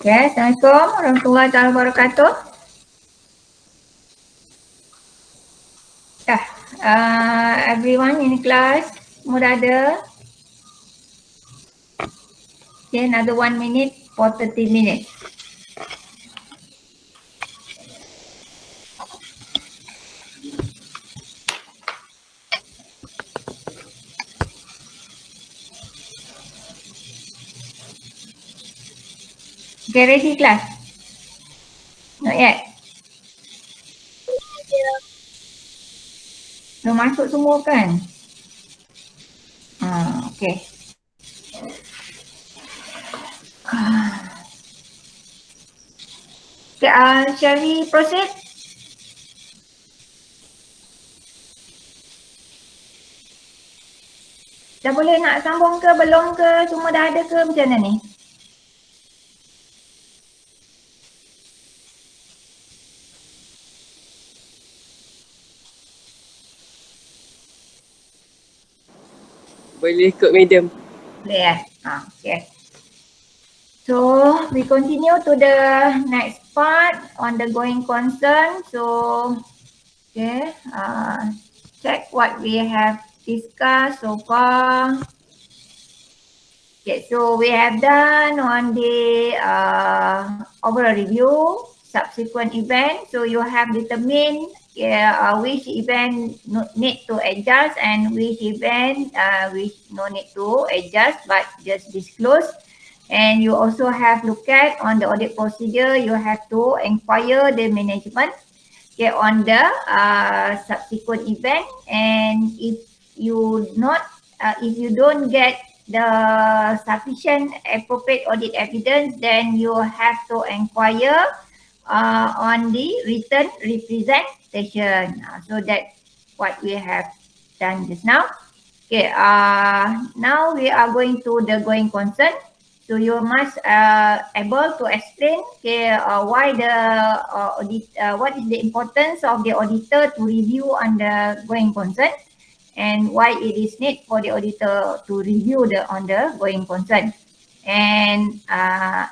Okay, Assalamualaikum warahmatullahi wabarakatuh. Yeah, everyone in class, semua dah ada. Okay, another 1 minute for 30 minutes. Okay, ready class? Not yet. Dah masuk semua kan? Okay. Okay, shall we proceed? Dah boleh nak sambung ke belum ke? Semua dah ada ke macam mana ni? Boleh ikut medium. Boleh okay. So we continue to the next part on the going concern. So okay, check what we have discussed so far. Okay, so we have done on the overall review, subsequent event. So you have determined which event need to adjust and which event which no need to adjust but just disclose. And you also have looked at on the audit procedure, you have to inquire the management on the subsequent event. And if you don't get the sufficient appropriate audit evidence, then you have to inquire on the written representation. So that's what we have done just now. Okay, now we are going to the going concern. So you must able to explain why the what is the importance of the auditor to review on the going concern and why it is need for the auditor to review on the going concern. And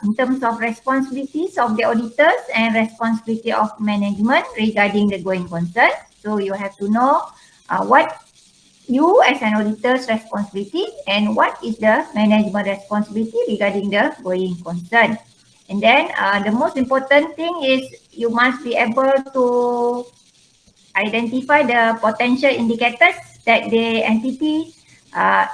in terms of responsibilities of the auditors and responsibility of management regarding the going concern. So you have to know what you as an auditor's responsibility and what is the management responsibility regarding the going concern. And then the most important thing is you must be able to identify the potential indicators that the entity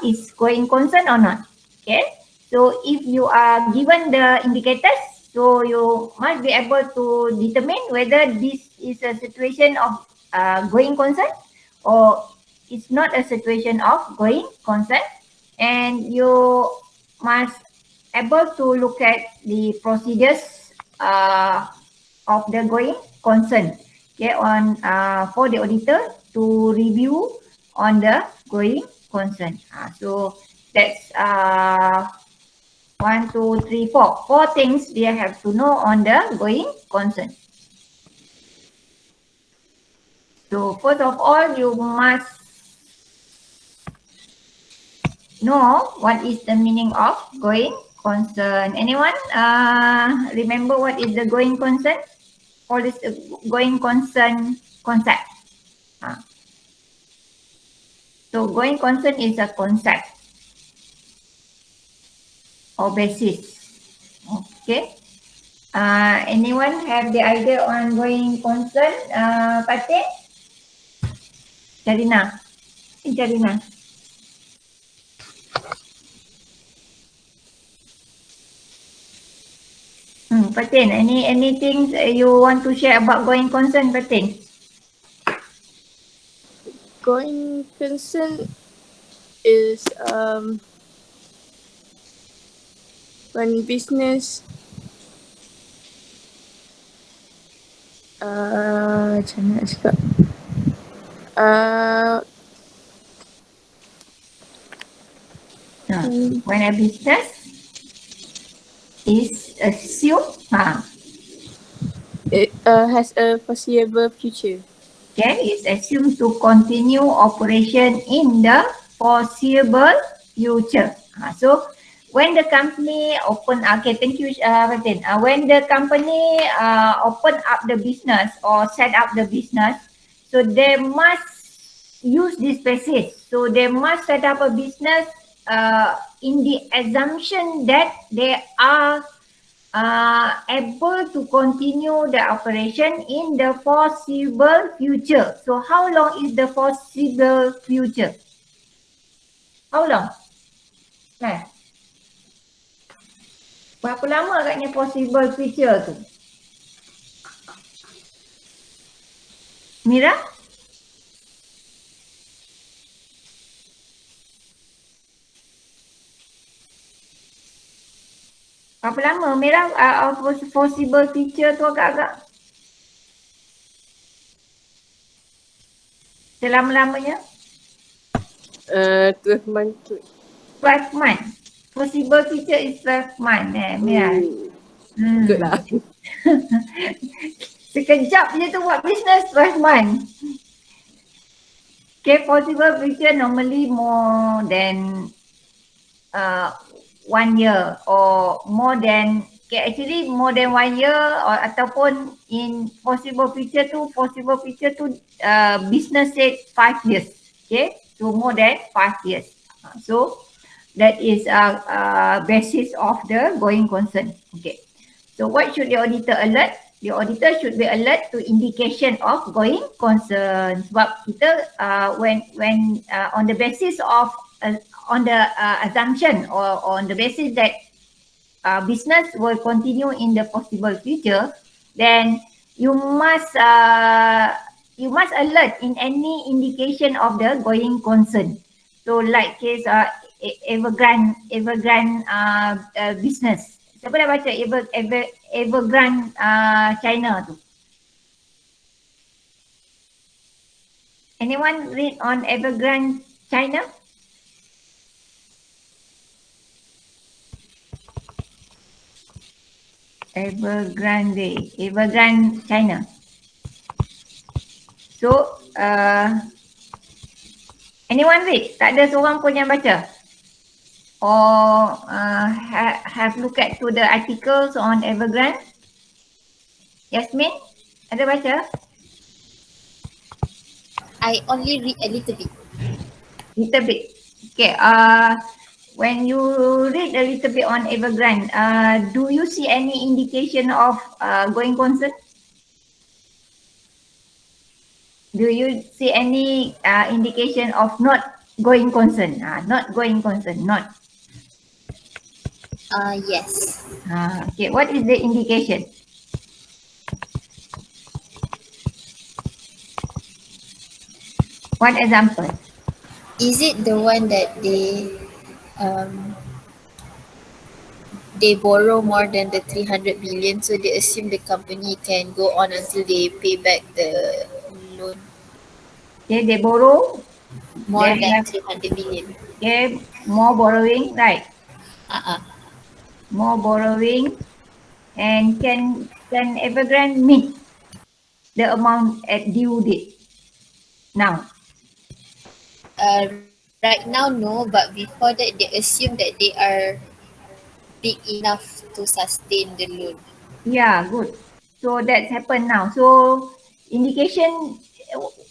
is going concern or not. Okay, so if you are given the indicators, so you must be able to determine whether this is a situation of going concern or it's not a situation of going concern. And you must able to look at the procedures of the going concern on for the auditor to review on the going concern. So that's 1, 2, 3, 4. 4 things they have to know on the going concern. So first of all, you must know what is the meaning of going concern. Anyone remember what is the going concern? Or is the going concern concept? So going concern is a concept or basis. Okay. Anyone have the idea on going concern? Fatih? Jarina. Jarina. Fatin, anything you want to share about going concern, Fatin? Going concern is when business macam mana nak cakap when a business is assumed it has a foreseeable future. Okay, is assumed to continue operation in the foreseeable future. So when the company open, okay, thank you, Fatin. When the company open up the business or set up the business, so they must use this passage. So they must set up a business in the assumption that they are able to continue the operation in the foreseeable future. So how long is the foreseeable future? How long? Nah, berapa lama agaknya possible future tu? Mira? Berapa lama Mira possible future tu agak-agak? Selama-lamanya? 12 months. 12 months. Possible future is 12 months Mira. Good lah. Sekejap je tu buat business 12 months. Okay, possible future normally more than 1 year or more than, okay, actually more than 1 year or ataupun in possible future tu business say 5 years. Okay, so more than 5 years. So that is basis of the going concern. Okay. So what should the auditor alert? The auditor should be alert to indication of going concern. Sebab kita when on the basis of on the assumption or on the basis that business will continue in the possible future, then you must alert in any indication of the going concern. So like case Evergrande business. Siapa dah baca Evergrande China tu? Anyone read on Evergrande China? Evergrande China. So anyone read? Tak ada seorang pun yang baca? Or have looked at to the articles on Evergrande? Yasmin, ada baca? I only read a little bit. Little bit. Okay. When you read a little bit on Evergrande, do you see any indication of going concern? Do you see any indication of not going concern? Not going concern, not. Yes. Okay, what is the indication? One example. Is it the one that they borrow more than the 300 billion, so they assume the company can go on until they pay back the loan? Okay, they borrow More They than have- 300 billion. okay, more borrowing, right? More borrowing, and can Evergrande meet the amount at due date now? Right now, no, but before that, they assume that they are big enough to sustain the loan. Yeah, good. So that's happened now. So indication,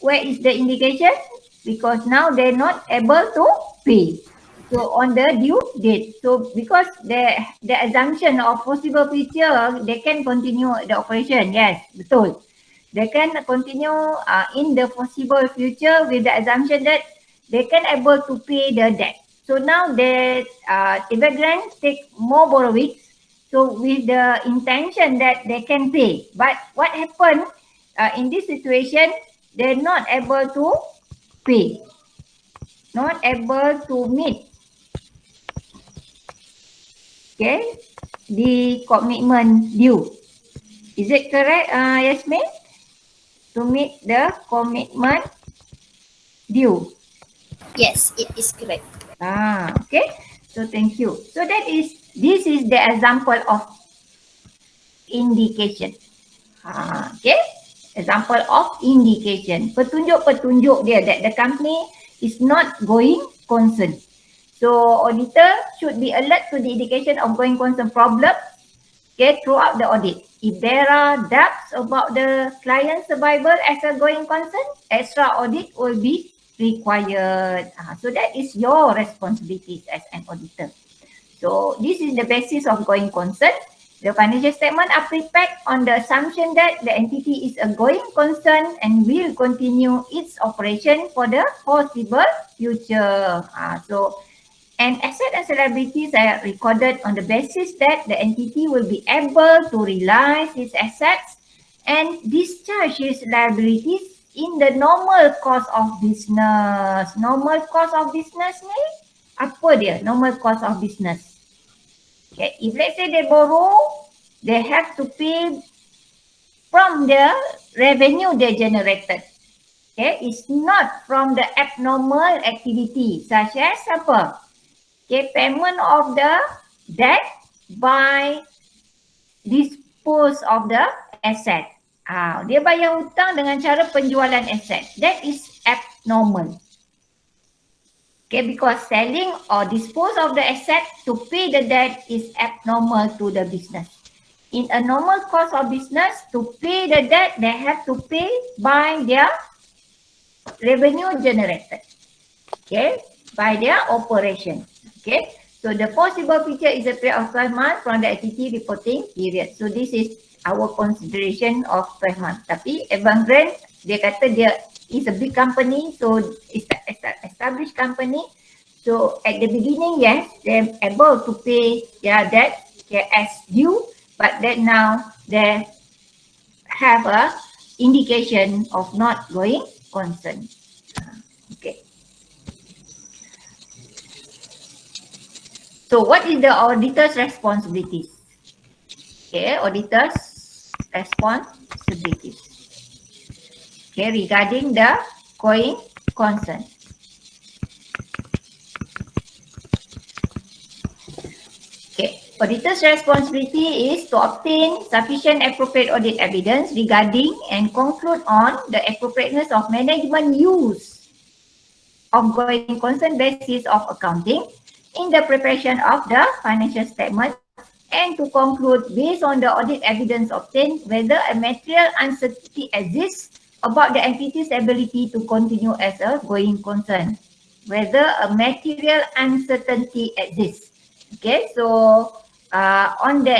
where is the indication? Because now they're not able to pay. So on the due date. So because the assumption of possible future, they can continue the operation. Yes, betul. They can continue in the possible future with the assumption that they can able to pay the debt. So now the Evergrande take more borrowings. So with the intention that they can pay. But what happened in this situation, they're not able to pay. Not able to meet. Okay, the commitment due. Is it correct, Yasmin? To meet the commitment due. Yes, it is correct. Okay. So thank you. So this is the example of indication. Okay. Example of indication. Petunjuk-petunjuk dia that the company is not going concern. So auditor should be alert to the indication of going concern problem, okay, throughout the audit. If there are doubts about the client survival as a going concern, extra audit will be required. So that is your responsibilities as an auditor. So this is the basis of going concern. The financial statement are prepared on the assumption that the entity is a going concern and will continue its operation for the foreseeable future. So and assets and liabilities are recorded on the basis that the entity will be able to realize its assets and discharge its liabilities in the normal course of business. Normal course of business ni apa dia? Normal course of business. Okay, if let's say they borrow, they have to pay from the revenue they generated. Okay, it's not from the abnormal activity such as apa? Okay, payment of the debt by dispose of the asset. Dia bayar hutang dengan cara penjualan aset. That is abnormal. Okay, because selling or dispose of the asset to pay the debt is abnormal to the business. In a normal course of business, to pay the debt, they have to pay by their revenue generated. Okay, by their operation. Okay, so the foreseeable future is a period of 12 months from the activity reporting period. So this is our consideration of 12 months. Tapi Evergrande, dia kata dia is a big company, so it's an established company. So at the beginning, yes, they're able to pay their debt as due, but then now they have a indication of not going concern. Okay. So what is the auditor's responsibilities? Okay, auditor's responsibilities. Okay, regarding the going concern. Okay, auditor's responsibility is to obtain sufficient appropriate audit evidence regarding and conclude on the appropriateness of management use of going concern basis of accounting in the preparation of the financial statement and to conclude based on the audit evidence obtained whether a material uncertainty exists about the entity's ability to continue as a going concern. Whether a material uncertainty exists. Okay, so on the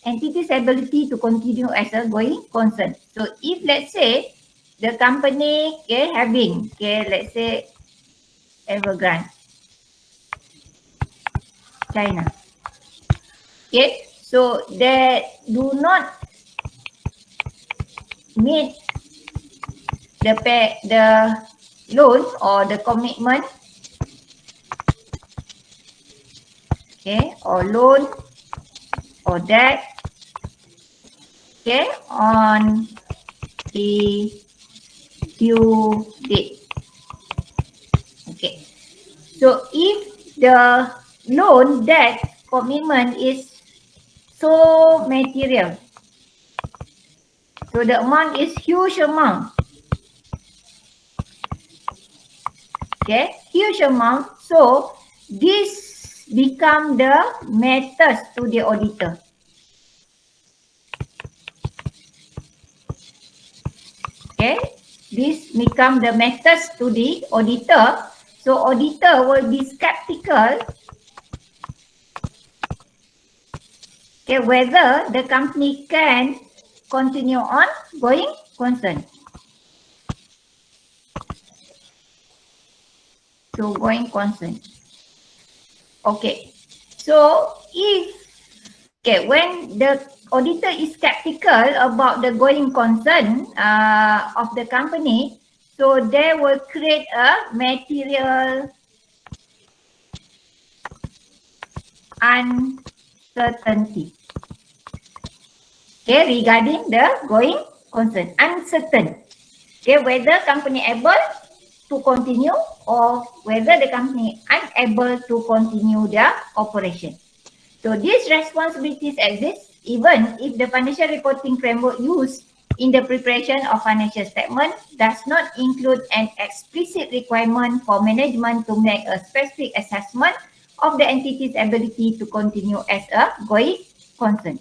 entity's ability to continue as a going concern. So if let's say the company having, let's say Evergrande, China. Okay, so they do not meet the loan or the commitment, okay, or loan or debt, okay, on the due date. Okay, so if the loan debt commitment is so material, so the amount is huge amount. Okay, huge amount. So this become the matters to the auditor. Okay, this become the matters to the auditor. So auditor will be skeptical, okay, whether the company can continue on going concern. So going concern. Okay, so if, okay, when the auditor is skeptical about the going concern of the company, so they will create a material uncertainty. Okay, regarding the going concern, uncertain. Okay, whether company able to continue or whether the company unable to continue their operation. So these responsibilities exist even if the financial reporting framework used in the preparation of financial statement does not include an explicit requirement for management to make a specific assessment of the entity's ability to continue as a going concern.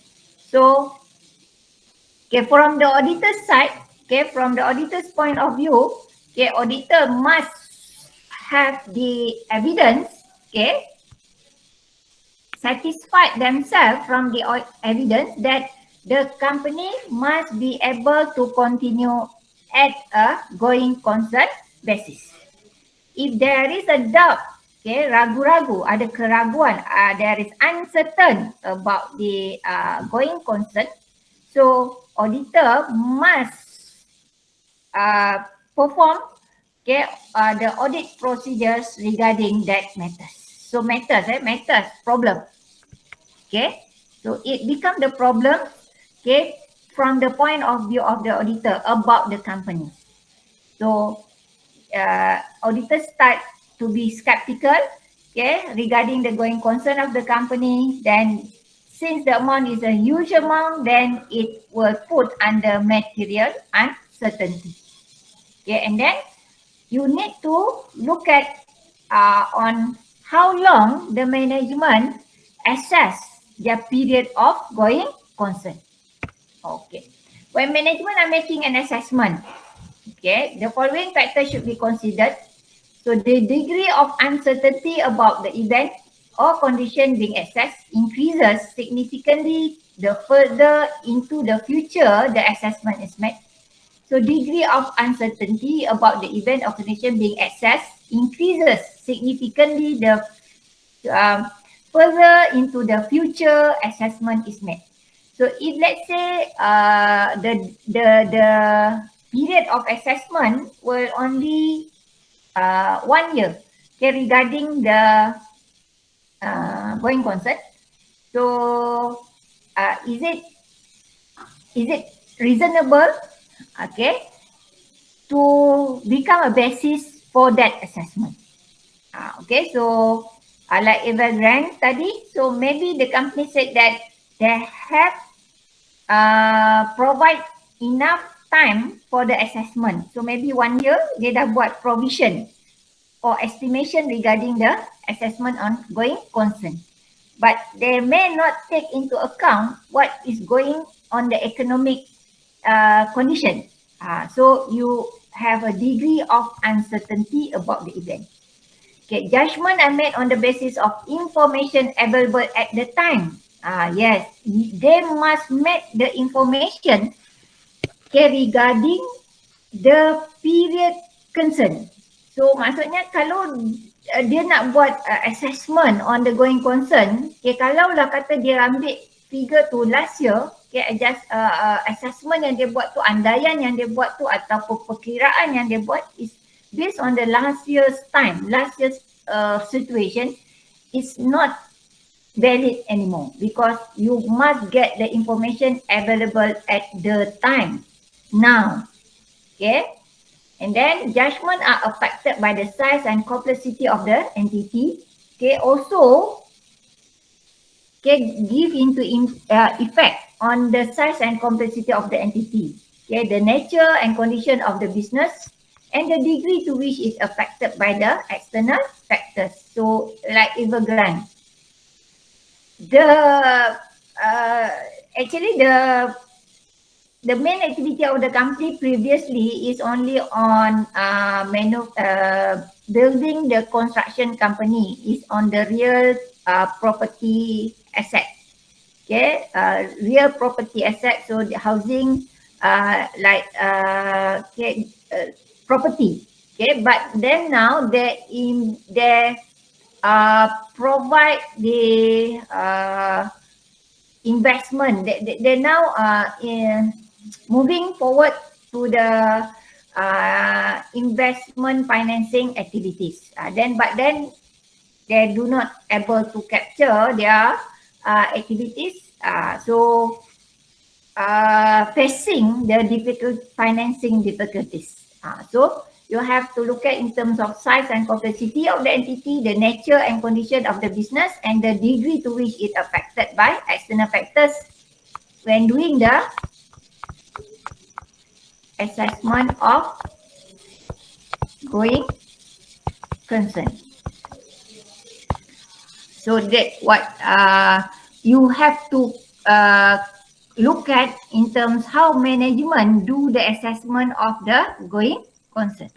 So, okay, from the auditor's side, okay, from the auditor's point of view, okay, auditor must have the evidence, okay, satisfied themselves from the evidence that the company must be able to continue at a going concern basis. If there is a doubt, okay, ragu-ragu, ada keraguan, there is uncertain about the going concern, so auditor must perform, okay, the audit procedures regarding that matters. So matters, problem. Okay, so it becomes the problem, okay, from the point of view of the auditor about the company. So auditors start to be skeptical, okay, regarding the going concern of the company. Then since the amount is a huge amount, then it will put under material uncertainty. Okay, and then you need to look at on how long the management assess their period of going concern. Okay, when management are making an assessment, okay, the following factors should be considered. So the degree of uncertainty about the event or condition being assessed increases significantly the further into the future the assessment is made. So degree of uncertainty about the event or condition being assessed increases significantly the further into the future assessment is made. So if let's say the period of assessment will only 1 year, okay, regarding the going concern. So is it reasonable, okay, to become a basis for that assessment? Okay, so like Evergrande tadi, so maybe the company said that they have provide enough time for the assessment. So maybe 1 year dia dah buat provision or estimation regarding the assessment on going concern. But they may not take into account what is going on the economic condition. So you have a degree of uncertainty about the event. Okay, judgment are made on the basis of information available at the time. Yes, they must make the information, okay, regarding the period concern. So maksudnya kalau dia nak buat assessment on the going concern, okay, kalau lah kata dia ambil figure tu last year, okay, just assessment yang dia buat tu, andaian yang dia buat tu ataupun perkiraan yang dia buat is based on the last year's time, last year's situation, is not valid anymore because you must get the information available at the time now. Okay, and then judgment are affected by the size and complexity of the entity. Okay, also okay, give into effect on the size and complexity of the entity. Okay, the nature and condition of the business and the degree to which is affected by the external factors. So like Evergrande, actually the main activity of the company previously is only on building the construction company, is on the real property asset. Okay, real property asset, so the housing property. Okay, but then now they provide the investment. They now moving forward to the investment financing activities. But then they do not able to capture their activities. So facing the financing difficulties. So you have to look at in terms of size and complexity of the entity, the nature and condition of the business, and the degree to which it affected by external factors when doing the assessment of going concern. So that what you have to look at in terms how management do the assessment of the going concern.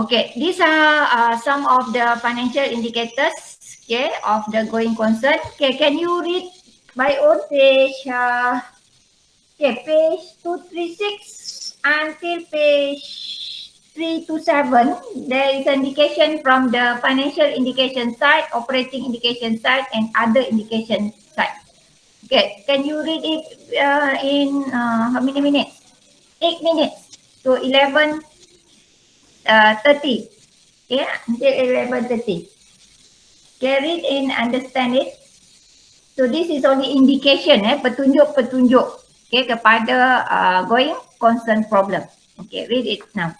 Okay, these are some of the financial indicators, okay, of the going concern. Okay, can you read by own page? Okay, page 236 until page 3 to 7. There is indication from the financial indication side, operating indication side, and other indication side. Okay, can you read it in how many minutes? 8 minutes. So 11:30. Okay, until 11:30. Okay, read and understand it. So this is only indication, petunjuk-petunjuk, okay, kepada going concern problem. Okay, read it now.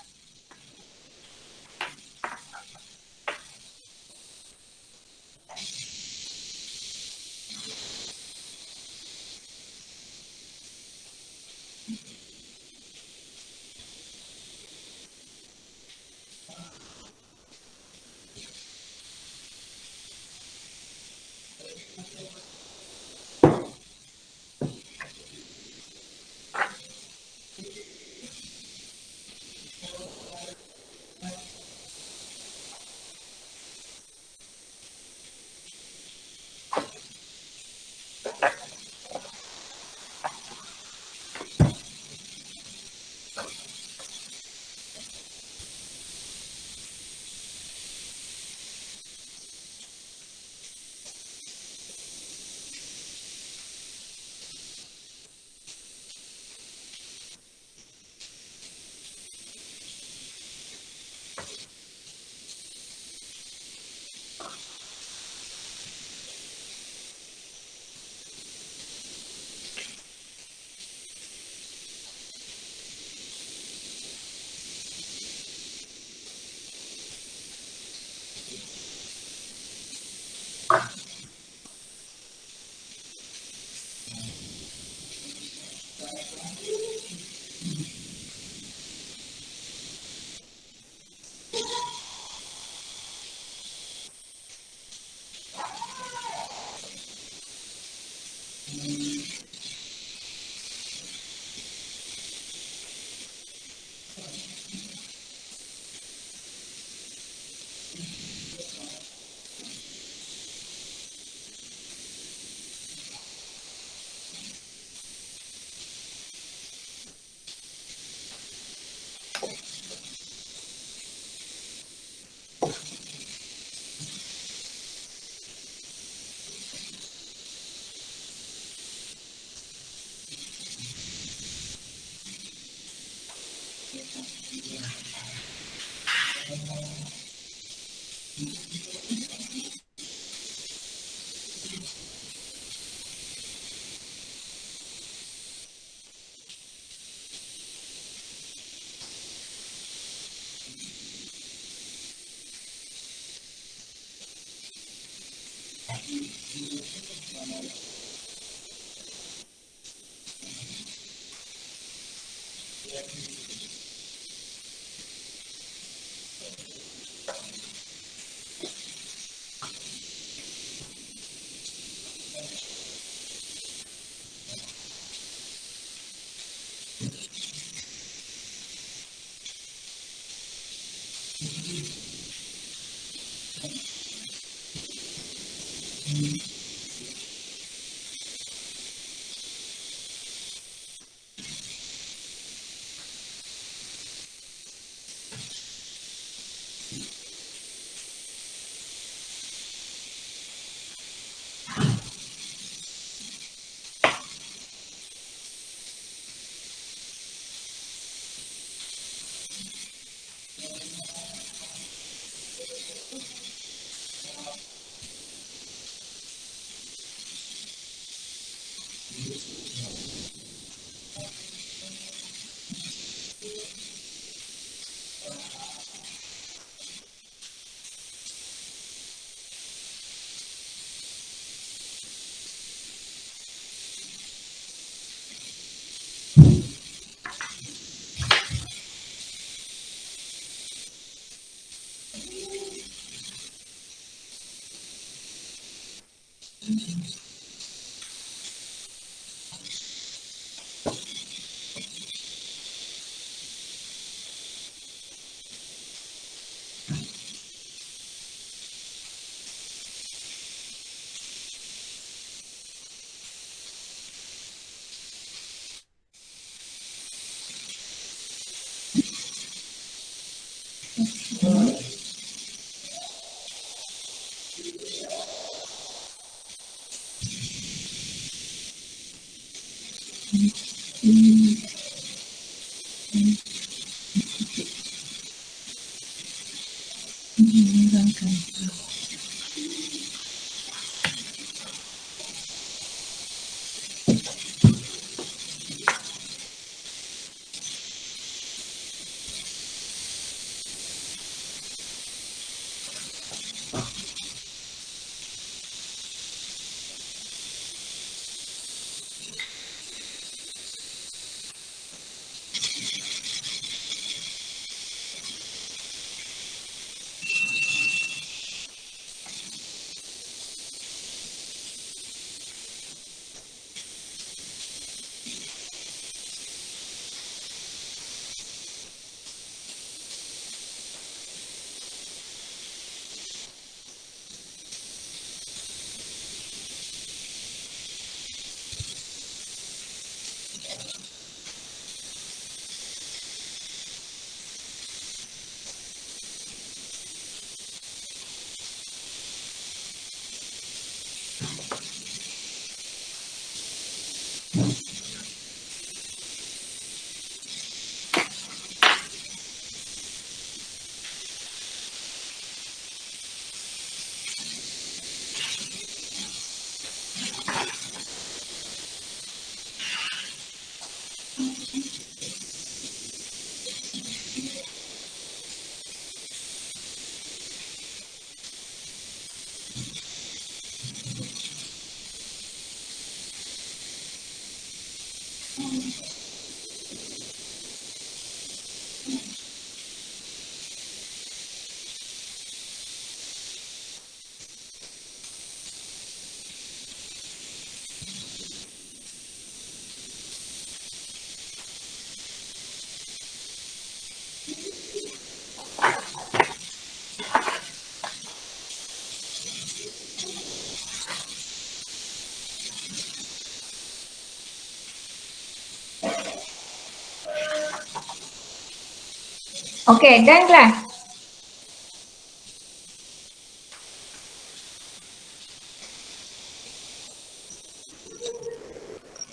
Okay, done class.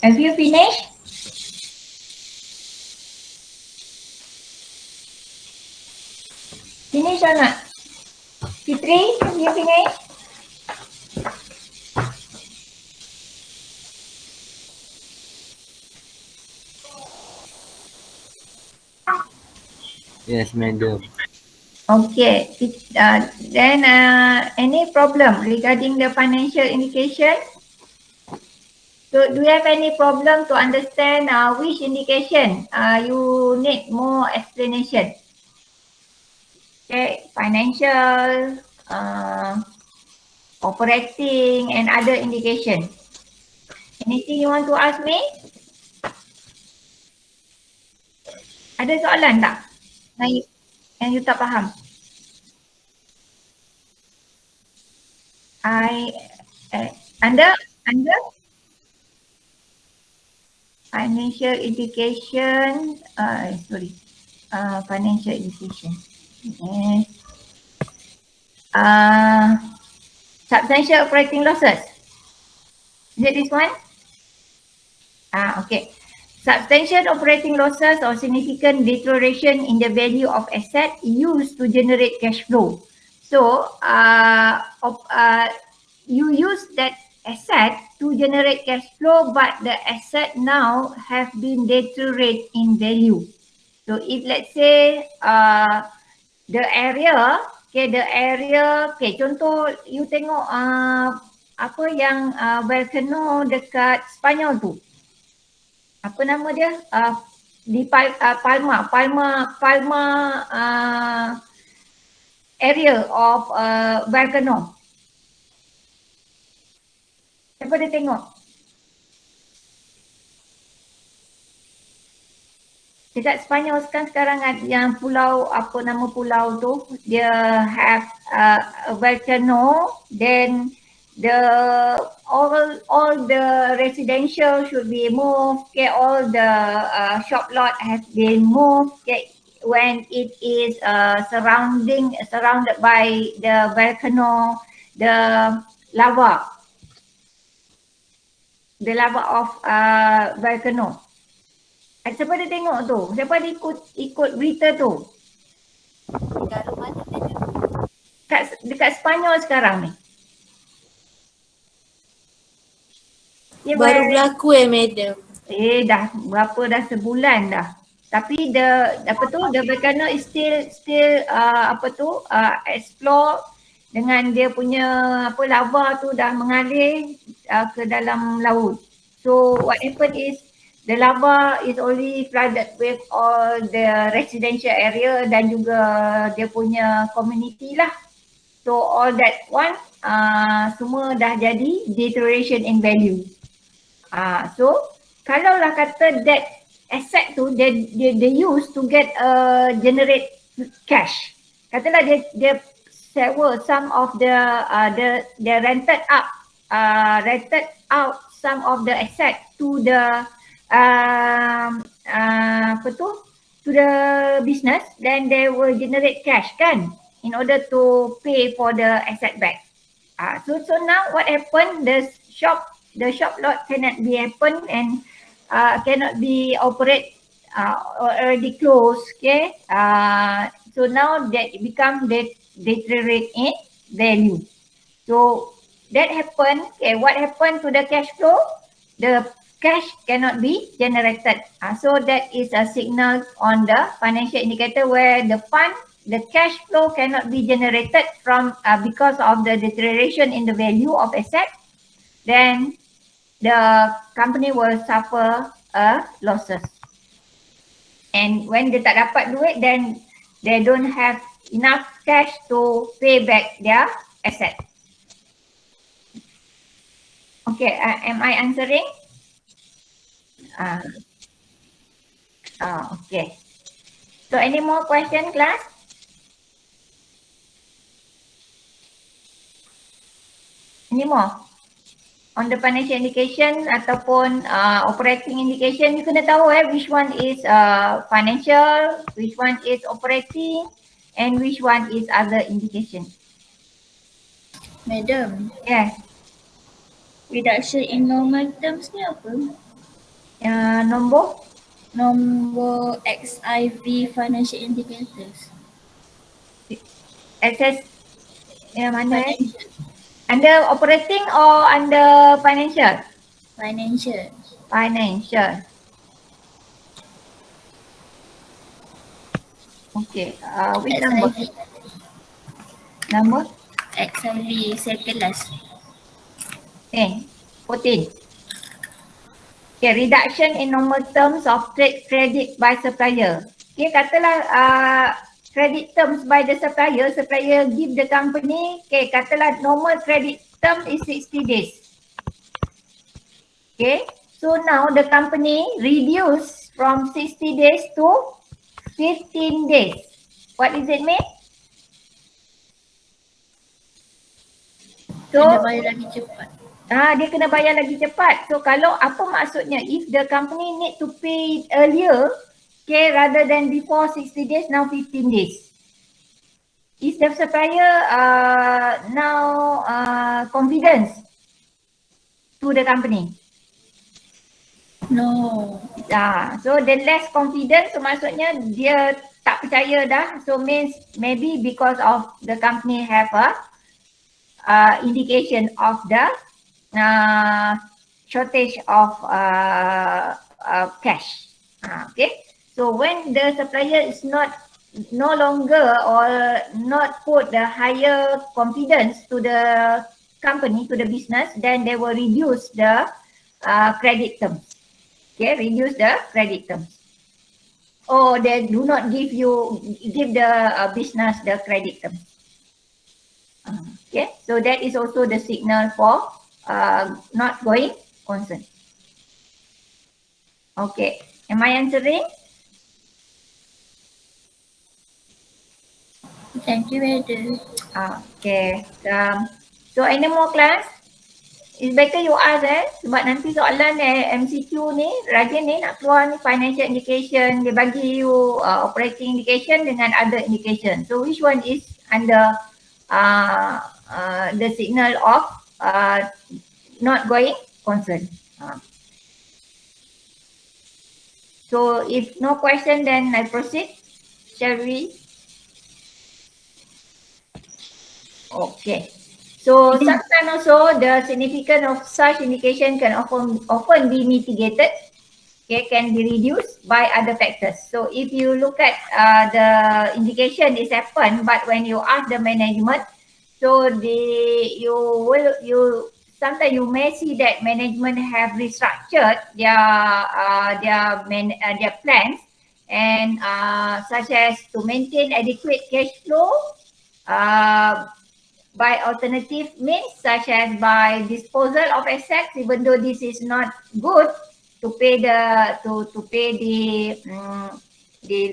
Have you finished? Finish or not? Fitri, have you finished? Yes, madam. Okay. Then any problem regarding the financial indication? So do you have any problem to understand which indication you need more explanation? Okay, financial, operating and other indication. Anything you want to ask me? Ada soalan tak? Yang you tak faham? Anda financial education, financial education. Yes. Substantial operating losses. Is it this one? Okay. Substantial operating losses or significant deterioration in the value of asset used to generate cash flow. So, you use that asset to generate cash flow, but the asset now have been deteriorate in value. So, if let's say the area, contoh you tengok apa yang volcano dekat Spanyol tu. Apa nama dia? Di Palma area of volcano. Siapa dia tengok? Dekat Sepanyol sekarang yang pulau, apa nama pulau tu, dia have a volcano, then all the residential should be moved, okay, all the shop lot has been moved, okay, when it is surrounded by the volcano, the lava of volcano. Siapa dia tengok tu? Siapa dia ikut berita tu? Negara mana madam? Dekat Sepanyol sekarang ni. Dia Baru berlaku madam. dah sebulan dah. Tapi the volcano is still explore dengan dia punya lava tu dah mengalir ke dalam laut. So what happened is the lava is already flooded with all the residential area dan juga dia punya community lah. So all that one semua dah jadi deterioration in value. So kalaulah kata that asset tu they use to get generate cash. Katalah dia sewa some of the rented out some of the asset to the to the business, then they will generate cash kan, in order to pay for the asset back. So now what happened, the shop lot cannot be happen and cannot be operate already closed, okay. So now that become deteriorate in value. So that happened, okay, what happened to the cash flow? The cash cannot be generated. So that is a signal on the financial indicator where the cash flow cannot be generated from because of the deterioration in the value of asset. Then the company will suffer losses. And when they tak dapat duit, then they don't have enough cash to pay back their asset. Okay, am I answering? Okay. So any more question, class? Any more? On the financial indication ataupun operating indication, you kena tahu which one is financial, which one is operating, and which one is other indication. Madam, Yes. reduction in normal terms ni apa? Nombor? Nombor XIV financial indicators. Access yang mana Financial. Under operating or under financial? Financial. Financial. Okay. Which number? XIV. Number? XIV second last. 14. Okay, reduction in normal terms of trade credit by supplier. Okay, katalah credit terms by the supplier give the company, okay, katalah normal credit term is 60 days. Okay, so now the company reduce from 60 days to 15 days. What does it mean? So, Kena bayar lagi cepat. dia kena bayar lagi cepat. So kalau apa maksudnya, if the company need to pay earlier, okay, rather than before 60 days, now 15 days. Is the supplier now confidence to the company? No. So the less confidence, so maksudnya dia tak percaya dah. So means maybe because of the company have a indication of the shortage of cash. Okay, so when the supplier is no longer or not put the higher confidence to the company, to the business, then they will reduce the credit terms. Okay, reduce the credit terms. Or they do not give the business the credit terms. Okay, so that is also the signal for not going concern. Okay, am I answering? Thank you, Madam. Okay. So any more class? It's better you ask sebab nanti soalan MCQ ni Rajin ni nak keluar ni financial indication, dia bagi you operating indication dengan other indication. So which one is under the signal of not going concern? So if no question, then I proceed. Shall we? Okay. So sometimes also the significance of such indication can often be mitigated, okay, can be reduced by other factors. So if you look at the indication is happen, but when you ask the management, so sometimes you may see that management have restructured their plans and such as to maintain adequate cash flow. By alternative means such as by disposal of assets, even though this is not good to pay the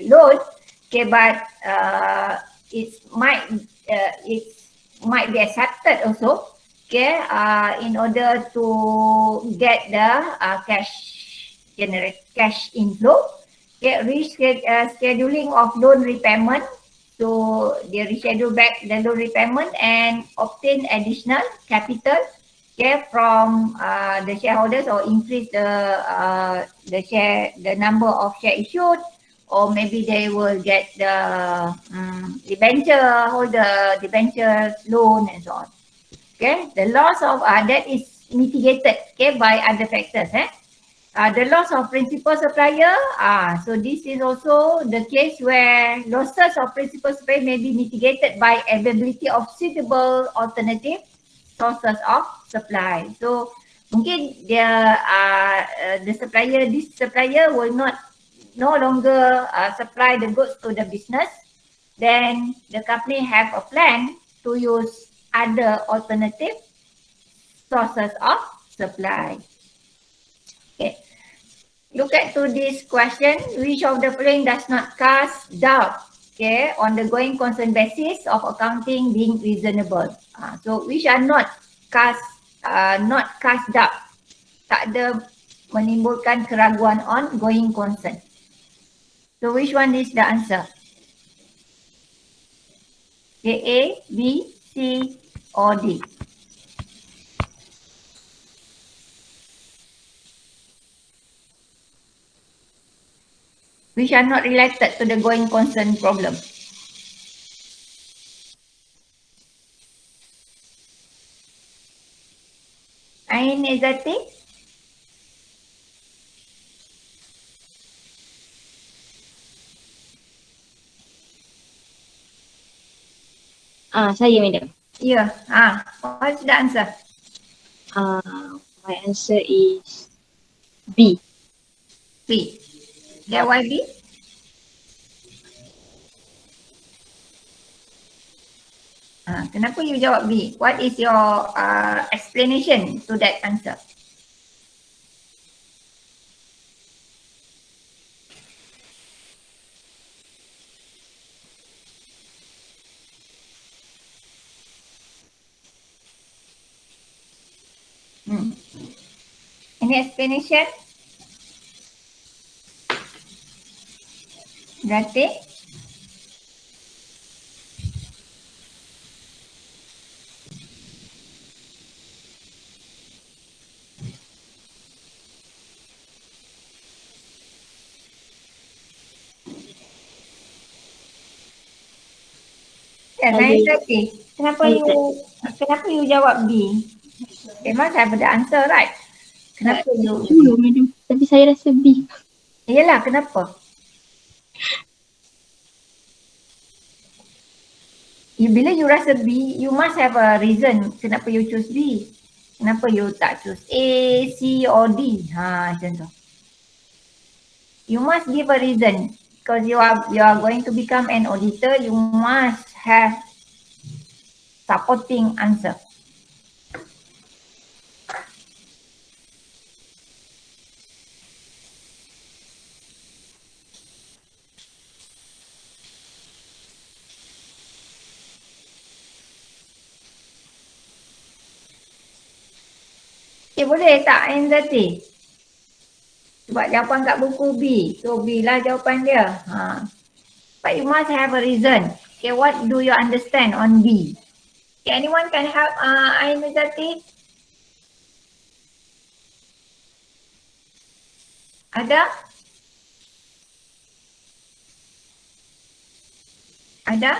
loan, okay, but it might be accepted also, okay, in order to get the cash inflow, okay, scheduling of loan repayment. So they reschedule back the loan repayment and obtain additional capital, okay, from the shareholders, or increase the number of share issued, or maybe they will get the debenture holder, debenture loan and so on. Okay, the loss of that is mitigated, okay, by other factors. The loss of principal supplier, so this is also the case where losses of principal supplier may be mitigated by availability of suitable alternative sources of supply. So mungkin this supplier will no longer supply the goods to the business, then the company have a plan to use other alternative sources of supply. Okay. Look at to this question, which of the following does not cast doubt, okay, on the going concern basis of accounting being reasonable. So which are not cast doubt, tak ada menimbulkan keraguan on going concern. So which one is the answer? Okay, A, B, C or D? Which are not related to the going concern problem. Ain Izzati? Saya, Madam. Yeah. What's the answer? My answer is B. B. Okay, why B? Kenapa you jawab B? What is your explanation to that answer? Any explanation? Berarti? Berarti. Kenapa you jawab B? They must have the answer, right? Kenapa you? Madam. Tapi saya rasa B. Yelah, kenapa? Bila you rasa B, you must have a reason kenapa you choose B. Kenapa you tak choose A, C or D? Macam tu. You must give a reason because you are going to become an auditor. You must have supporting answer. Boleh tak anxiety? Sebab jawapan kat buku B. So B lah jawapan dia. But you must have a reason. Okay, what do you understand on B? Okay, anyone can help anxiety? Ada? Ada?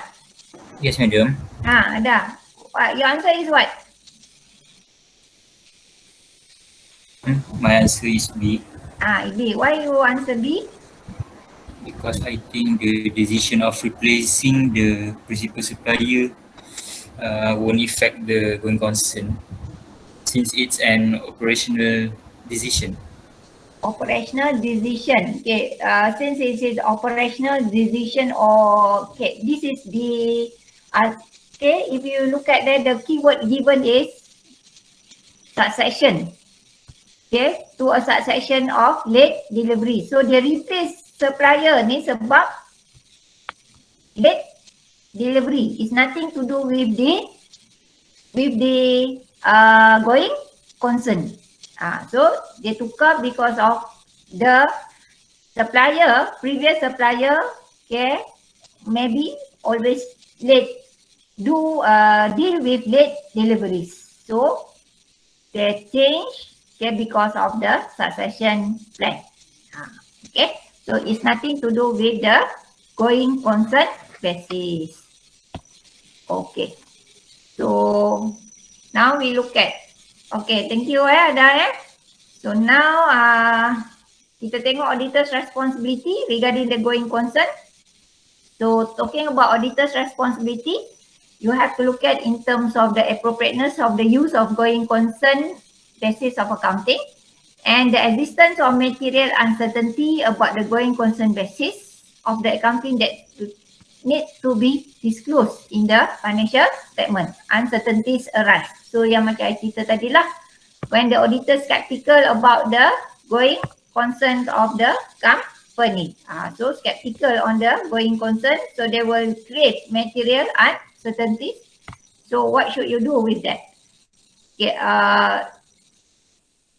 Yes, madam. Ada. Your answer is what? My answer is B B. Why you answer B? because I think the decision of replacing the principal supplier won't affect the going concern since it's an operational decision. Operational decision. Okay, since it is operational decision or okay, this is the okay, if you look at that, the keyword given is succession. Okay, to a succession of late delivery. So dia replace supplier ni sebab late delivery. It's nothing to do with the going concern. So dia tukar because of the supplier, previous supplier, okay, maybe always late, deal with late deliveries. So they change, okay, because of the succession plan. Okay, so it's nothing to do with the going concern basis. Okay, so now we look at, okay, thank you Ada. So now kita tengok auditor's responsibility regarding the going concern. So talking about auditor's responsibility, you have to look at in terms of the appropriateness of the use of going concern basis of accounting and the existence of material uncertainty about the going concern basis of the accounting that need to be disclosed in the financial statement. Uncertainties arise. So yang macam I cerita tadi lah, when the auditor skeptical about the going concern of the company. So skeptical on the going concern, so they will create material uncertainties. So what should you do with that? Okay,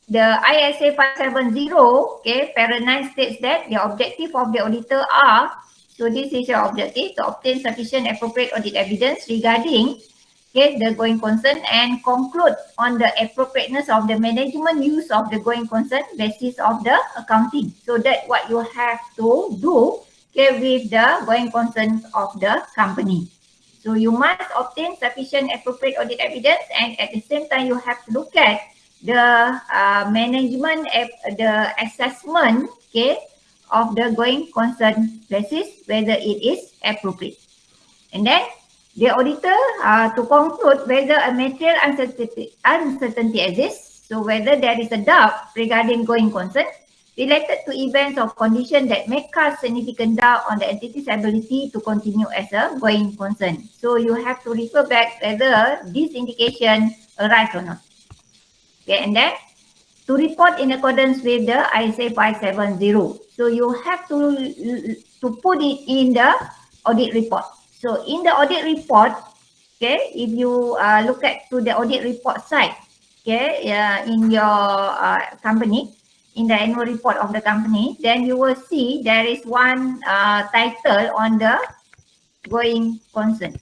the ISA 570, okay, para 9 states that the objective of the auditor are, so this is your objective, to obtain sufficient appropriate audit evidence regarding, okay, the going concern and conclude on the appropriateness of the management use of the going concern basis of the accounting. So that's what you have to do, okay, with the going concern of the company. So you must obtain sufficient appropriate audit evidence and at the same time you have to look at the management, the assessment, okay, of the going concern basis, whether it is appropriate. And then the auditor to conclude whether a material uncertainty exists, so whether there is a doubt regarding going concern related to events or conditions that may cast significant doubt on the entity's ability to continue as a going concern. So you have to refer back whether this indication arise or not. Okay, and then to report in accordance with the ISA 570. So you have to put it in the audit report. So in the audit report, okay, if you look at to the audit report side, okay, in your company, in the annual report of the company, then you will see there is one title on the going concern.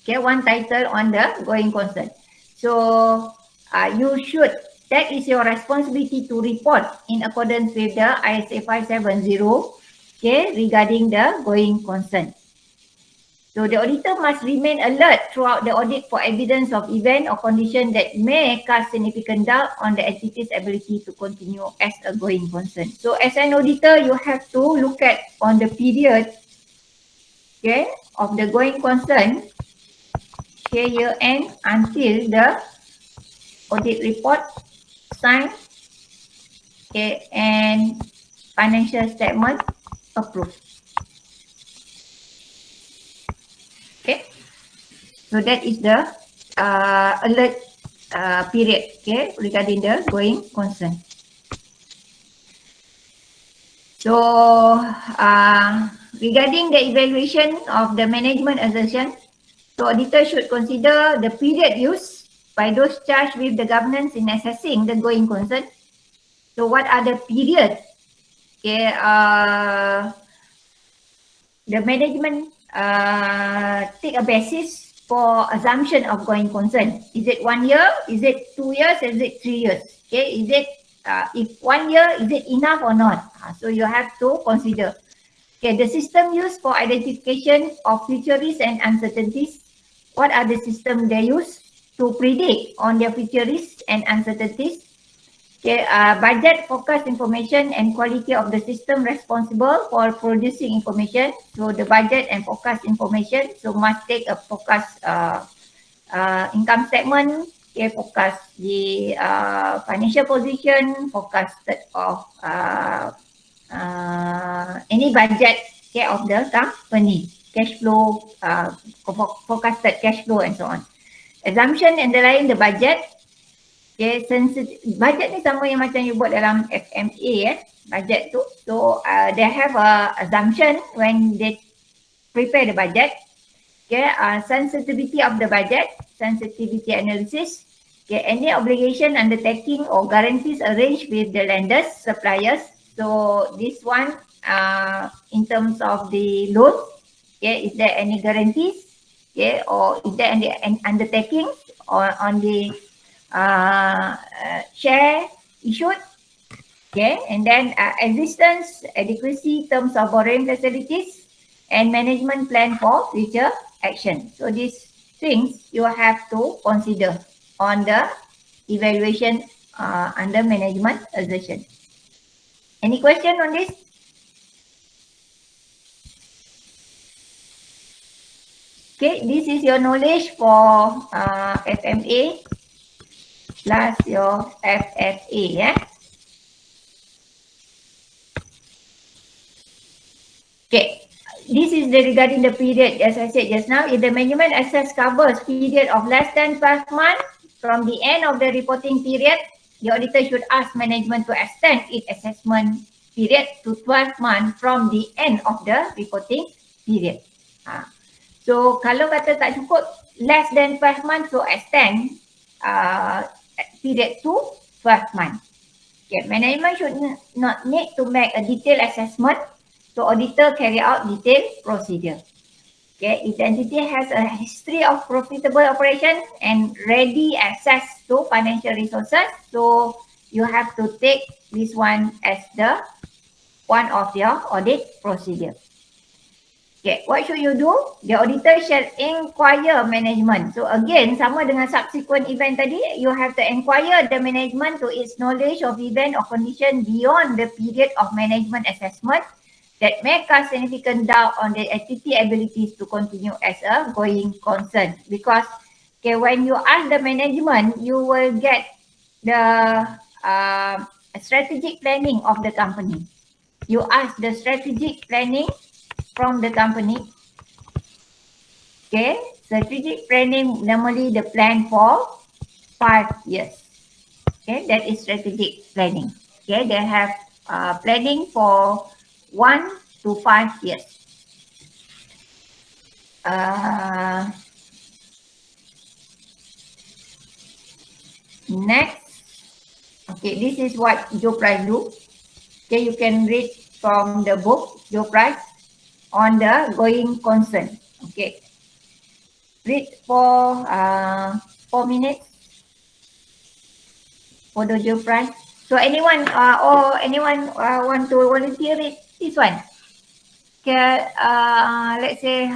Okay, one title on the going concern. So you should, that is your responsibility to report in accordance with the ISA 570, okay, regarding the going concern. So the auditor must remain alert throughout the audit for evidence of event or condition that may cast significant doubt on the entity's ability to continue as a going concern. So as an auditor, you have to look at on the period, okay, of the going concern, okay, year end until the audit report signed, okay, and financial statement approved. Okay, so that is the alert period, okay, regarding the going concern. So regarding the evaluation of the management assertion, so auditor should consider the period used, by those charged with the governance in assessing the going concern. So what are the periods? Okay, the management take a basis for assumption of going concern. Is it 1 year? Is it 2 years? Is it 3 years? Okay, is it if 1 year, is it enough or not? So you have to consider. Okay, the system used for identification of future risks and uncertainties. What are the systems they use to predict on their future risks and uncertainties? Okay, budget, forecast information and quality of the system responsible for producing information. So the budget and forecast information, so must take a forecast income statement, okay, forecast the financial position, forecasted of any budget, okay, of the company, cash flow, forecasted cash flow and so on. Assumption underlying the budget. Okay, budget ni sama yang macam you buat dalam FMA budget tu. So they have a assumption when they prepare the budget. Okay, sensitivity of the budget, sensitivity analysis. Okay, any obligation, undertaking or guarantees arranged with the lenders, suppliers. So this one in terms of the loan, okay, is there any guarantees? Okay, or is there any undertaking or on the share issued? Okay, and then existence, adequacy, terms of borrowing facilities, and management plan for future action. So these things you have to consider on the evaluation under management assertion. Any question on this? Okay, this is your knowledge for FMA plus your FFA, yeah. Okay, this is regarding the period, as I said just now. If the management access covers period of less than 12 months from the end of the reporting period, the auditor should ask management to extend its assessment period to 12 months from the end of the reporting period. So kalau kata tak cukup less than 12 months, so extend period to 12 months. Okay, management should not need to make a detailed assessment, so auditor carry out detailed procedure. Okay, if the entity has a history of profitable operation and ready access to financial resources, so you have to take this one as the one of your audit procedure. Okay, what should you do? The auditor shall inquire management. So again, sama dengan subsequent event tadi, you have to inquire the management to its knowledge of event or condition beyond the period of management assessment that may cast significant doubt on the entity abilities to continue as a going concern. Because okay, when you ask the management, you will get the strategic planning of the company. You ask the strategic planning from the company. Okay, strategic planning, normally the plan for 5 years. Okay, that is strategic planning. Okay, they have planning for 1 to 5 years. Next, okay, this is what Joe Price do. Okay, you can read from the book Joe Price on the going concern. Okay, read for 4 minutes for the Joe Price. So anyone want to volunteer read this one? Okay, let's say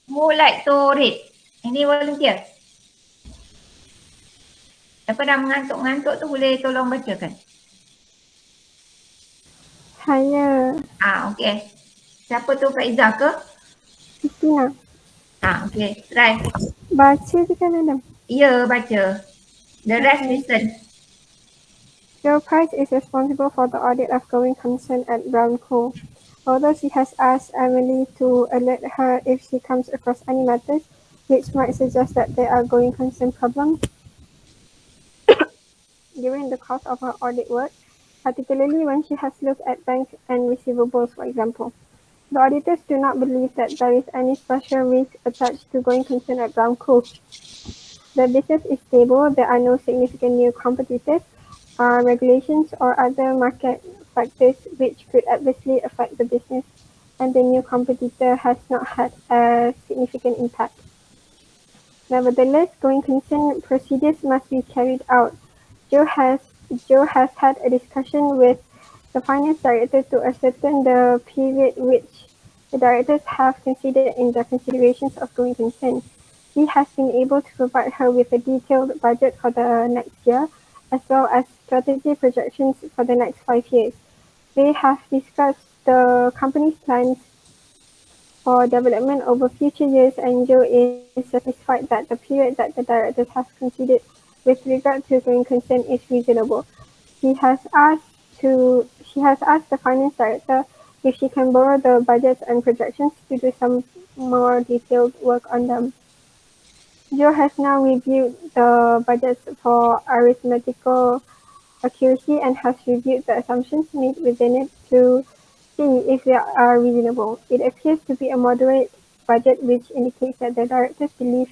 who like to read? Any volunteer? Siapa dah mengantuk-mengantuk tu boleh tolong bacakan. Hanya Okay. Siapa tu, Faizah ke? Christina. Okay, try. Baca je kan Adam? Ya, baca. The rest listen. Joe Price is responsible for the audit of going concern at Brown Co. Although she has asked Emily to alert her if she comes across any matters which might suggest that there are going concern problems during the course of her audit work, particularly when she has looked at bank and receivables, for example. The auditors do not believe that there is any special risk attached to going concern at Brown Co. The business is stable, there are no significant new competitors, regulations or other market factors which could adversely affect the business, and the new competitor has not had a significant impact. Nevertheless, going concern procedures must be carried out. Joe has had a discussion with the finance director to ascertain the period which the directors have considered in their considerations of going concern. He has been able to provide her with a detailed budget for the next year, as well as strategy projections for the next 5 years. They have discussed the company's plans for development over future years, and Joe is satisfied that the period that the directors have considered with regard to going concern is reasonable. She has asked the finance director if she can borrow the budgets and projections to do some more detailed work on them. Joe has now reviewed the budgets for arithmetical accuracy and has reviewed the assumptions made within it to see if they are reasonable. It appears to be a moderate budget, which indicates that the directors believe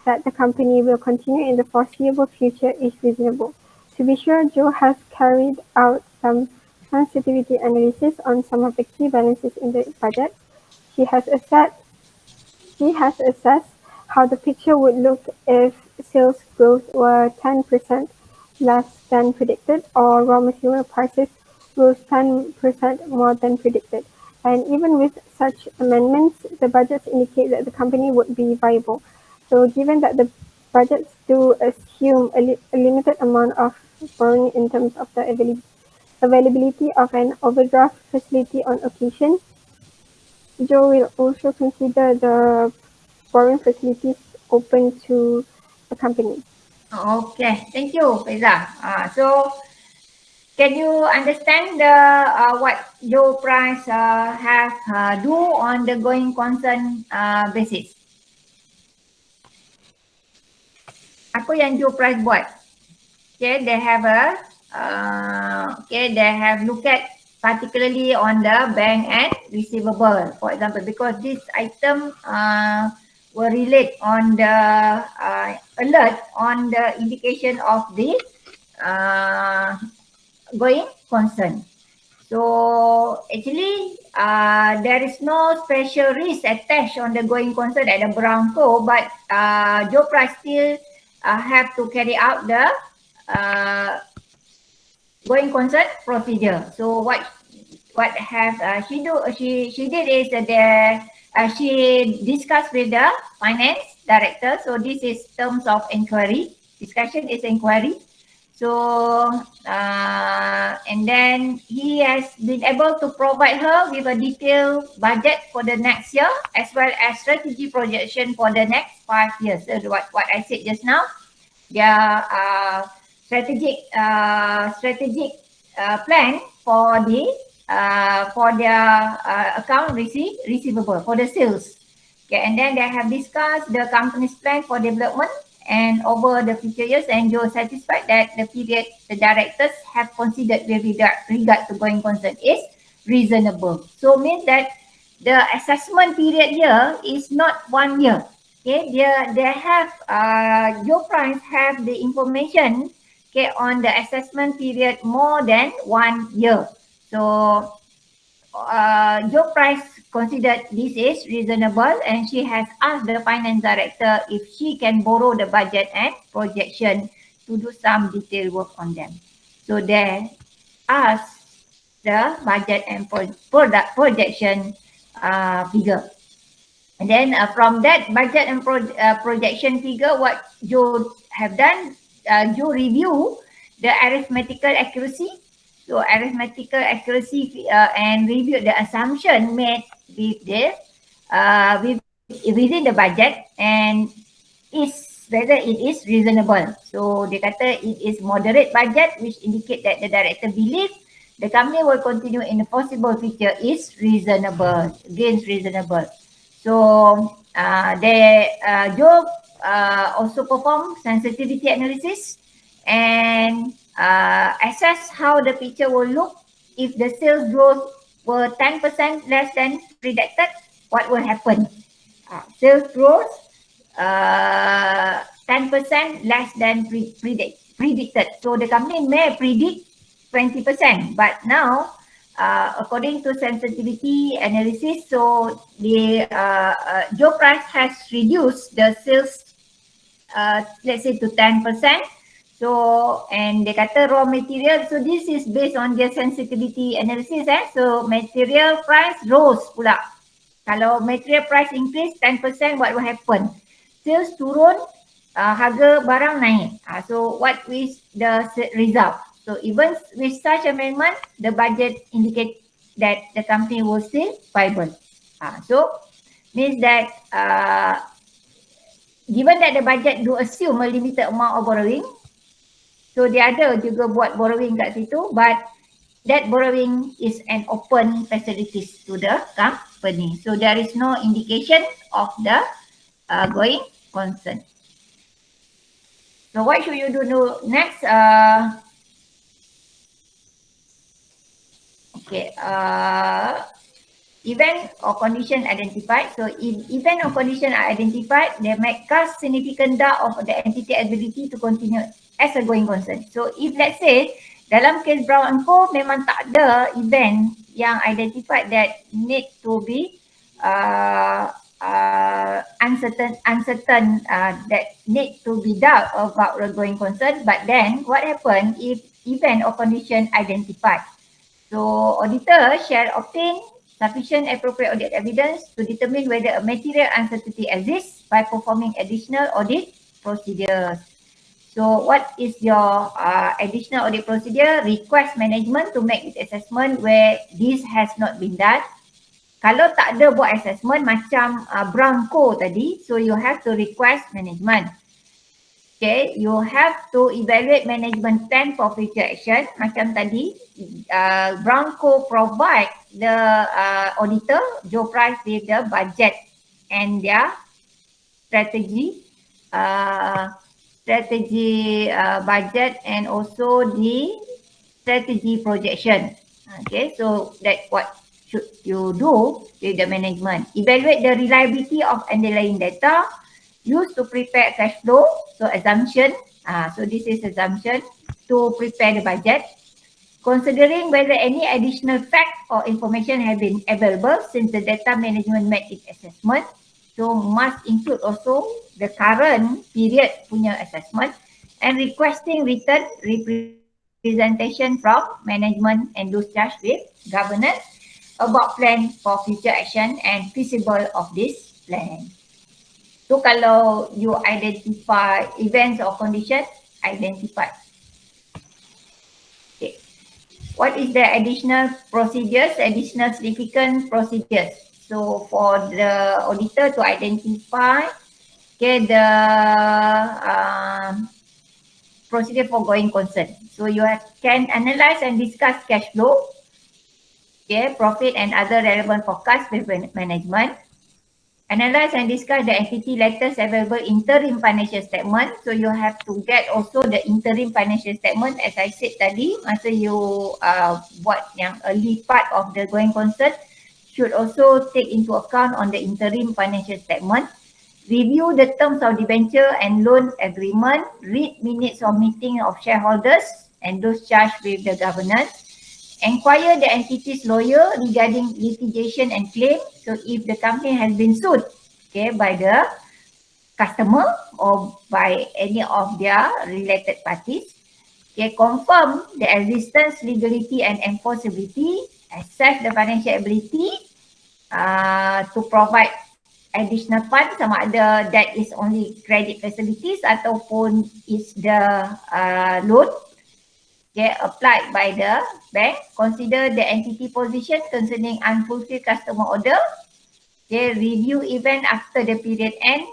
that the company will continue in the foreseeable future is reasonable. To be sure, Joe has carried out some sensitivity analysis on some of the key balances in the budget. She has assessed how the picture would look if sales growth were 10% less than predicted, or raw material prices rose 10% more than predicted. And even with such amendments, the budgets indicate that the company would be viable. So given that the budgets do assume a limited amount of borrowing in terms of the availability of an overdraft facility on occasion, Joe will also consider the borrowing facilities open to the company. Okay, thank you, Faiza. So, can you understand the what Joe Price have do on the going concern basis? Apa yang Joe Price buat? Okay, they have they have looked at particularly on the bank and receivable, for example, because this item will relate on the alert on the indication of the going concern. So actually, there is no special risk attached on the going concern at the Brownco, but Joe Price still have to carry out the going concern procedure. So what have she do? She did is she discussed with the finance director. So this is terms of inquiry. Discussion is inquiry. So and then he has been able to provide her with a detailed budget for the next year, as well as strategy projection for the next 5 years. So what I said just now, their strategic plan for their account receivable for the sales. Okay, and then they have discussed the company's plan for development and over the future years, and you're satisfied that the period the directors have considered with regard to going concern is reasonable. So means that the assessment period here is not 1 year. Okay, they have Joe Price have the information on the assessment period more than 1 year. So Joe Price considered this is reasonable, and she has asked the finance director if she can borrow the budget and projection to do some detailed work on them. So they asked the budget and product projection figure. And then from that budget and projection figure, what Joe have done, Joe review the arithmetical accuracy. So arithmetical accuracy and review the assumption made with the within the budget, and is whether it is reasonable. So dia kata it is moderate budget, which indicate that the director believe the company will continue in the possible future is reasonable, against reasonable. So Joe also perform sensitivity analysis and assess how the picture will look if the sales growth were 10% less than predicted. What will happen? Sales growth 10% 10% less than predicted. So the company may predict 20%, but now according to sensitivity analysis, so the Joe Price has reduced the sales let's say to 10%. So, and they kata raw material, so this is based on their sensitivity analysis. So material price rose pula. Kalau material price increase 10%, what will happen? Sales turun, harga barang naik. So what is the result? So even with such amendment, the budget indicate that the company will still viable. So means that given that the budget do assume a limited amount of borrowing, so dia ada juga buat borrowing kat situ, but that borrowing is an open facilities to the company. So there is no indication of the going concern. So what should you do next? Okay, event or condition identified. So if event or condition are identified, they might cast significant doubt of the entity ability to continue as a going concern. So if let's say dalam kes Brown & Co memang tak ada event yang identified that need to be uncertain that need to be doubt about the going concern. But then what happen if event or condition identified? So auditor shall obtain sufficient appropriate audit evidence to determine whether a material uncertainty exists by performing additional audit procedures. So what is your additional audit procedure? Request management to make its assessment where this has not been done. Kalau tak ada buat assessment macam Brown Co tadi, so you have to request management. Okay, you have to evaluate management plan for future action. Macam tadi, Brown Co provide the auditor, Joe Price, with the budget and their strategy, budget and also the strategy projection. Okay, so that's what should you do with the management. Evaluate the reliability of underlying data used to prepare cash flow. So assumption, so this is assumption to prepare the budget. Considering whether any additional fact or information have been available since the data management made its assessment. So must include also the current period punya assessment and requesting written representation from management and those charged with governance about plan for future action and feasible of this plan. So kalau you identify events or condition, identify. Okay. What is the additional procedures, additional significant procedures? So for the auditor to identify, okay, the procedure for going concern. So you can analyze and discuss cash flow, okay, profit and other relevant forecast with management. Analyze and discuss the entity latest available interim financial statement. So you have to get also the interim financial statement. As I said tadi, masa you buat yang early part of the going concern, should also take into account on the interim financial statement. Review the terms of debenture and loan agreement. Read minutes of meeting of shareholders and those charged with the governance. Inquire the entity's lawyer regarding litigation and claim. So if the company has been sued, okay, by the customer or by any of their related parties, okay, confirm the existence, legality and enforceability, assess the financial ability to provide additional funds, sama ada that is only credit facilities ataupun is the loan. Okay, applied by the bank. Consider the entity position concerning unfulfilled customer order. Okay, review event after the period end.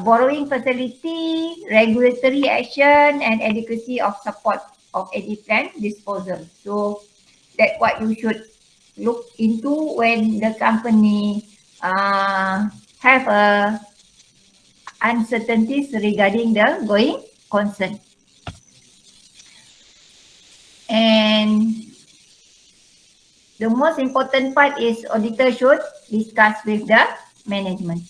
Borrowing facility, regulatory action and adequacy of support of any plan disposal. So that's what you should look into when the company have uncertainties regarding the going concern. And the most important part is auditor should discuss with the management.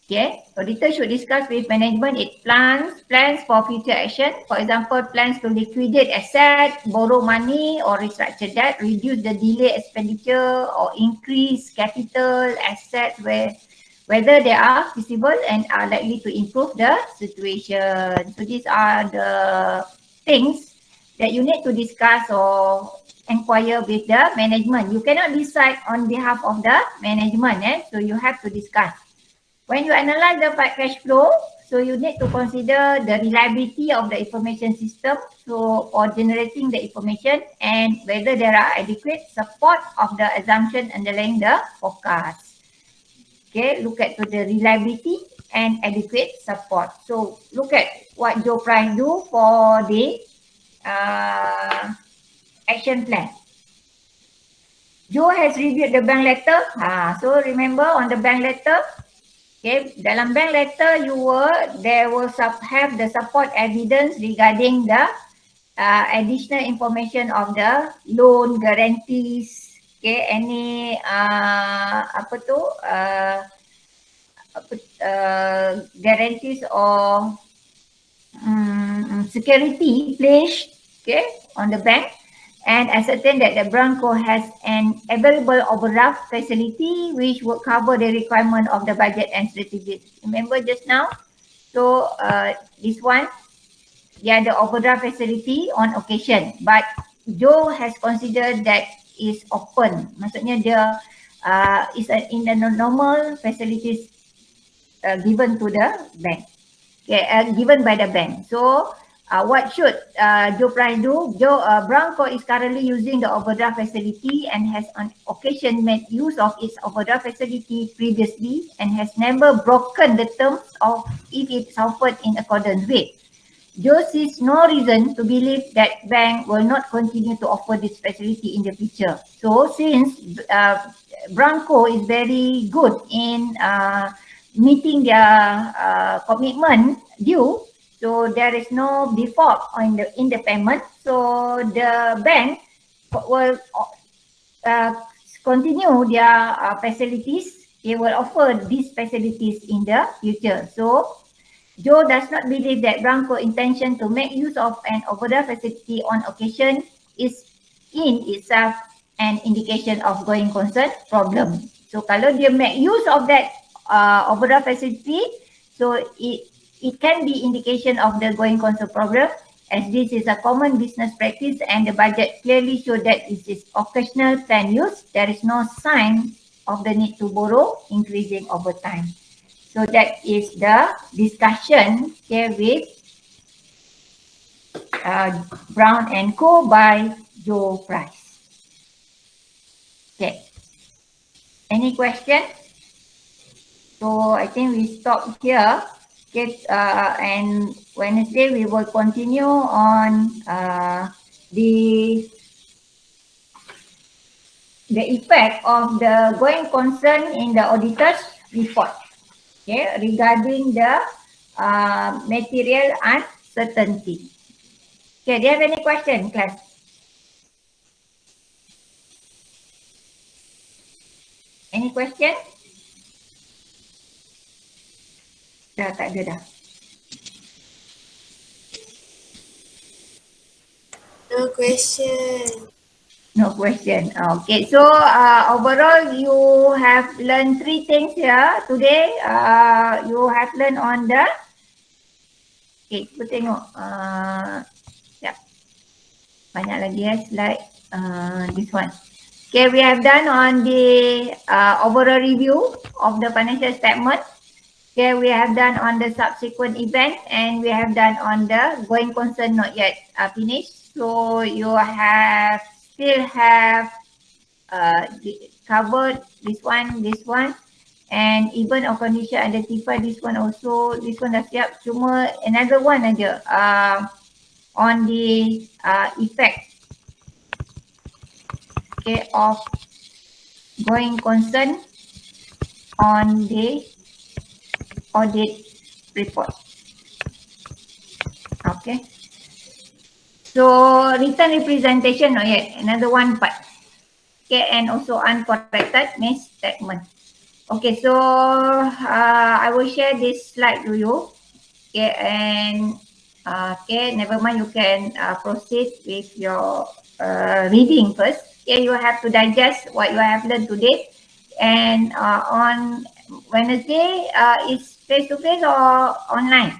Okay, auditor should discuss with management its plans for future action. For example, plans to liquidate asset, borrow money or restructure debt, reduce the delay expenditure or increase capital assets whether they are feasible and are likely to improve the situation. So these are the things that you need to discuss or inquire with the management. You cannot decide on behalf of the management, so you have to discuss. When you analyze the cash flow, so you need to consider the reliability of the information system, so for generating the information and whether there are adequate support of the assumption underlying the forecast. Okay, look at to the reliability and adequate support. So look at what Joe Price do for the action plan. Joe has reviewed the bank letter. So remember on the bank letter, okay, dalam bank letter there will have the support evidence regarding the additional information of the loan guarantees, okay, any guarantees or security pledged, okay, on the bank, and ascertain that the Branco has an available overdraft facility which would cover the requirement of the budget and strategies. Remember just now? So this one, yeah, the overdraft facility on occasion, but Joe has considered that is open. Maksudnya dia is in the normal facilities given to the bank. Okay, given by the bank. So what should Joe Price do? Branco is currently using the overdraft facility and has on occasion made use of its overdraft facility previously and has never broken the terms of if it's offered in accordance with. Joe sees no reason to believe that bank will not continue to offer this facility in the future. So since Branco is very good in meeting their commitment due, so there is no default in the payment. So the bank will continue their facilities. They will offer these facilities in the future. So Joe does not believe that Branco intention to make use of an overdraft facility on occasion is in itself an indication of going concern problem. So kalau dia make use of that overdraft facility, so it can be indication of the going concern problem, as this is a common business practice and the budget clearly show that this is occasional plan use. There is no sign of the need to borrow increasing over time. So that is the discussion here with Brown and Co by Joe Price. Okay. Any question? So I think we stop here. Okay, and Wednesday we will continue on the effect of the going concern in the auditor's report. Okay, regarding the material uncertainty. Okay, do you have any question, class? Any question? Dah tak ada dah. No question. No question. Okay, so overall you have learned 3 things here today. You have learned on the, okay, kita tengok. Yep. Banyak lagi slide. This one. Okay, we have done on the overall review of the financial statement. Okay, we have done on the subsequent event and we have done on the going concern not yet finished. So you have still have covered this one, and even of condition identify this one also. This one dah siap, cuma another one aja on the effect, okay, of going concern on the audit report. Okay. So written representation not yet, another one part. Okay, and also uncorrected misstatement. Okay, so I will share this slide to you. Okay, and okay, never mind. You can proceed with your reading first. Okay, you have to digest what you have learned today. And on Wednesday, is face to face or online?